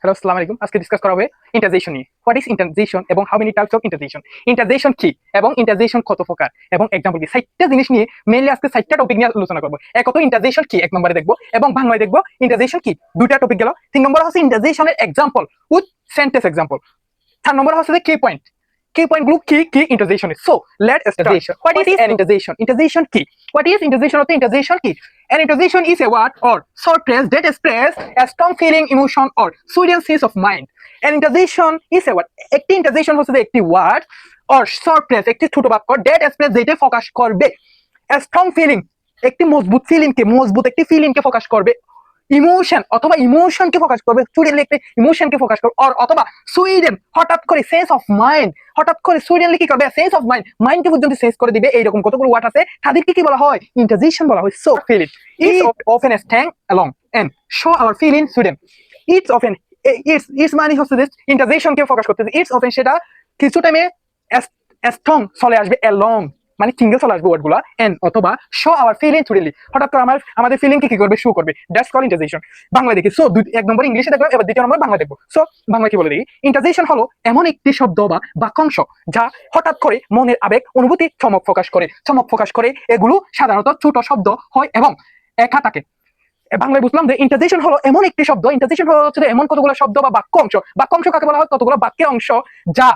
Hello, আসসালামু আলাইকুম। আজকে ডিসকাস করা হবে ইন্টারজেকশন নিয়ে। হোয়াট ইজ ইন্টারজেকশন এবং how many types of interjection. Interjection কি এবং ইন্টারজেকশন কত প্রকার এবং এক্সাম্পল কি, 6টা জিনিস নিয়ে মেইনলি আজকে 6টা টপিক নিয়ে আলোচনা করব। এক তো ইন্টারজেকশন কি এক নম্বরে দেখব এবং বাংলায় দেখব ইন্টারজেকশন কি, দুইটা টপিক গেল। 3 নম্বরে হচ্ছে ইন্টারজেকশনের এক্সাম্পল উইথ সেন্টেন্স এক্সাম্পল। 4 নম্বরে হচ্ছে কি point, key point group key interjection is. So let's start. What is an interjection? Interjection key. What is interjection of the interjection key? An interjection is a word or short phrase that express a strong feeling, emotion or sudden sense of mind. An interjection is a word. একটি interjection হচ্ছে একটি word or short phrase, একটি ছোট বাক্য that express যেটা focus করবে a strong feeling, একটি মজবুত ফিলিং কে, মজবুত একটি ফিলিং কে ফোকাস করবে, ইমোশন অথবা ইমোশনকে ফোকাস করবে, সুইডেনলি একটা ইমোশনকে ফোকাস করবে, অথবা সুইডেন হঠাৎ করে সেন্স অফ মাইন্ড, হঠাৎ করে সুইডেনলি কি করবে, সেন্স অফ মাইন্ড, মাইন্ডকে পর্যন্ত সেন্স করে দিবে। এইরকম কতগুলো ওয়ার্ড আছে, তাদেরকে কি বলা হয়, ইন্টারজেকশন বলা হয়। So feel it often stand along and show our feeling Sweden. It's often it's মানে হচ্ছে যে ইন্টারজেকশনকে ফোকাস করতেছে। ইটস often সেটা কিছু টাইমে স্ট্রং চলে আসবে, along মানে সিঙ্গেল চলে আসবে ওয়ার্ডগুলো, এন্ড অথবা শো আওয়ার ফিলিং টুডেলি, হঠাৎ করে আমাদের ফিলিং কি করবে, শো করবে। That's call interjection. বাংলা দেখি। সো এক নম্বর ইংলিশে দেখলাম, এবার দ্বিতীয় নম্বর বাংলা দেখবো। সো বাংলা কি বলে দেখি। ইন্টারজেকশন হলো এমন একটি শব্দ বা বাক্যাংশ যা হঠাৎ করে মনের আবেগ, অনুভূতি, চমক প্রকাশ করে। এগুলো সাধারণত ছোট শব্দ হয় এবং একা থাকে। বাংলায় বুঝলাম যে ইন্টারজেকশন হলো এমন একটি শব্দ, ইন্টারজেকশন হলো হচ্ছে এমন কতগুলো শব্দ বা বাক্যাংশ কাকে বলা হয়, কতগুলো বাক্যের অংশ যা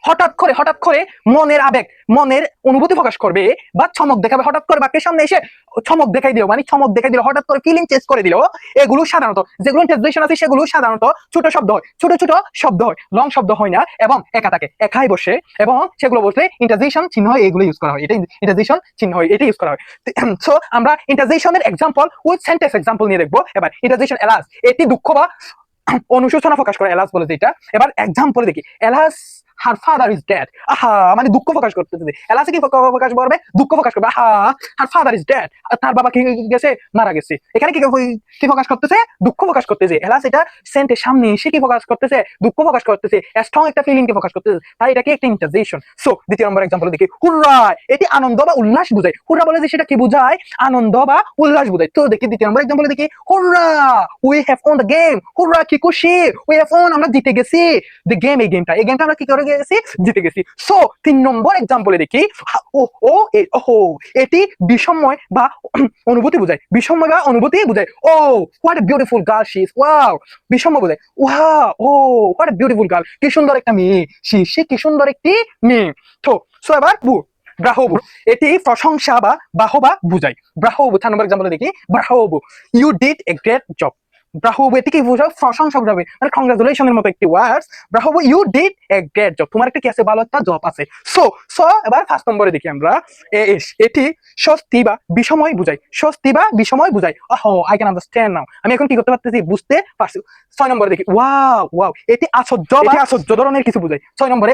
হঠাৎ করে মনের আবেগ, মনের অনুভূতি প্রকাশ করবে বা চমক দেখাবে। হঠাৎ করে বাক্যের সামনে এসে চমক দেখাই দিল, মানে চমক দেখাই দিল, হঠাৎ করে ফিলিং চেঞ্জ করে দিল। এগুলো সাধারণত যেগুলো ইন্টারজেকশন আছে সেগুলো সাধারণত ছোট শব্দ হয়, ছোট শব্দ হয়, লং শব্দ হয় না, এবং একা থাকে, একাই বসে, এবং সেগুলো বলতে ইন্টারজেকশন চিহ্ন হয়, এগুলো ইউজ করা হয়। এটা ইন্টারজেকশন চিহ্ন হয়, এটা ইউজ করা হয়। সো আমরা ইন্টারজেকশনের এক্সাম্পল উইথ সেন্টেন্স এক্সাম্পল নিয়ে দেখবো। এবার ইন্টারজেকশন এলাস, এটি দুঃখ বা অনুশোচনা প্রকাশ করে, এলাস বলে যেটা। এবার এক্সাম্পল দেখি। Alas her father is dead. আহা, মানে দুঃখ প্রকাশ করতেছে। এলাসে কি প্রকাশ করবে, দুঃখ প্রকাশ করবে। আহা, হার ফাদার ইজ ডেড, তার বাবা কি গেছে, মারা গেছে। এখানে কি প্রকাশ করতেছে, দুঃখ প্রকাশ করতেছে। এলাস এটা সেন্টের সামনে এসে কি প্রকাশ করতেছে, দুঃখ প্রকাশ করতেছে, স্ট্রং একটা ফিলিং কে প্রকাশ করতেছে। তাই এটা কি একটা ইন্টারজেকশন। সো দ্বিতীয় নম্বর এক্সাম্পল দেখি। হুররা, এটি আনন্দ বা উল্লাস বোঝায়। হুররা বলে যে সেটা কি বোঝায়, আনন্দ বা উল্লাস বোঝায়। তো দেখি দ্বিতীয় নম্বর এক্সাম্পল দেখি। হুররা, we have won the game. হুররা, কি খুশি, উই হ্যাভ ওন, আমরা জিতে গেছি দ্য গেম। এই গেমটা আমরা কি করে গেছি, জিতে গেছি। সো 3 নম্বর এক্সাম্পলে দেখি। এটি বিষময় বা অনুভূতি বোঝায়, বিষময় বা অনুভূতি বোঝায়। Oh what a beautiful girl she is. Wow, বিষময় বোঝায়। Wow, oh what a beautiful girl, কি সুন্দর একটা মেয়ে, সে কি সুন্দর একটি মেয়ে। তো সো এবার ব্রাহোবু, এটি প্রশংসা বা বাহবা বুঝায়। ব্রাহোবু 4 নম্বর এক্সাম্পলে দেখি। Bravo, you did a great job. Bravo এটি কি বোঝায়, প্রশংসা বোঝাবে, মানে কংগ্রাচুলেশনের মতো একটি words. Bravo, you did a great job, তোমার একটা কি আছে, ভালো একটা জব আছে। সো এবার 5 নম্বরে দেখি আমরা। এটি স্বস্তি বা বিষময় বুঝায়, স্বস্তি বা বিষময় বুঝায়। আই ক্যান আন্ডারস্ট্যান্ড নাও, আমি এখন কি করতে পারতেছি, বুঝতে পারছি। 6 নম্বরে দেখি। ওয়াও, এটি আশ্চর্য ধরনের কিছু বুঝায়। 6 নম্বরে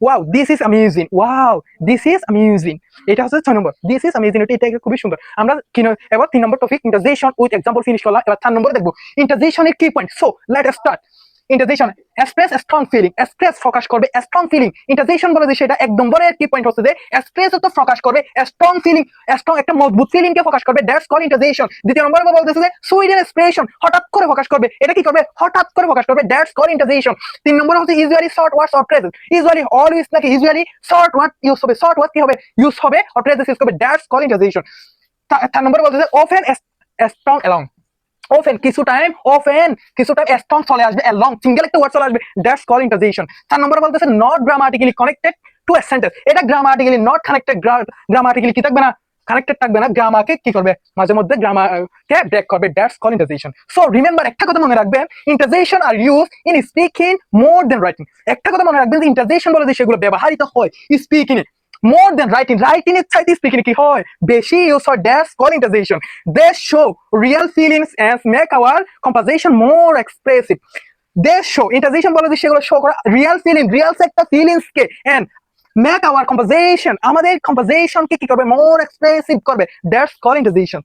wow, this is amazing. Wow, this is amazing, এটা হচ্ছে 6 নম্বর। দিস ইজ অ্যামেজিং, এটা খুবই সুন্দর। আমরা এবার 3 নম্বর topic interjection with example finish করলাম। এবার 4 নম্বরে দেখবো ইন্টারজেকশনের কি পয়েন্ট। So let us start. Interjection express strong feeling, express প্রকাশ করবে স্ট্রং ফিলিং। ইন্টারজেকশন বলে যে সেটা 1 নম্বরের কি পয়েন্ট হচ্ছে যে এক্সপ্রেস তো প্রকাশ করবে স্ট্রং ফিলিং, স্ট্রং একটা মজবুত ফিলিং কে প্রকাশ করবে। That's call interjection. দ্বিতীয় নম্বরে বলতেছে যে সুইডেন এক্সপ্রেশন, হঠাৎ করে প্রকাশ করবে, এটা কি করবে, হঠাৎ করে প্রকাশ করবে। That's call interjection. 3 নম্বরে হচ্ছে usually short words or phrases. Usually always নাকি ইউজুয়ালি শর্ট ওয়ার্ড ইউজ হবে, শর্ট ওয়ার্ড কি হবে, ইউজ হবে, অর ফ্রেজেস ইউজ করবে। That's call interjection. 4 নম্বরে বলতেছে অফেন স্ট্রং অ্যালং। অফেন কিছু টাইম স্ট্রং চলে আসবে, along সিঙ্গেল একটা ওয়ার্ড চলে আসবে। That's call interjection. 4 নম্বরে বলতেছে not grammatically connected to a sentence. এটা গ্রামাটিক্যালি নট কানেক্টেড, গ্রামাটিক্যালি কি থাকবে না, কানেক্টেড থাকবে না, গ্রামারকে কি করবে, মাঝে মধ্যে গ্রামারকে ব্রেক করবে। That's call interjection. So remember, একটা কথা মনে রাখবেন, interjection are use in speaking more than writing. একটা কথা মনে রাখবেন যে ইন্টারজেকশন বলে যে সেগুলো ব্যবহৃত হয় স্পিকিং এ more than writing. Writing এর চাইতে স্পিকিং কি হয়, বেশি ইউজ হয়। That's call interjection. They show real feelings and make our conversation more expressive. They show, interjection বলে যে সেগুলো শো করা রিয়েল ফিলিং, রিয়েল একটা feelings K, and make our conversation, আমাদের কনভারসেশন কে কি করবে, more expressive করবে। That's called interjection.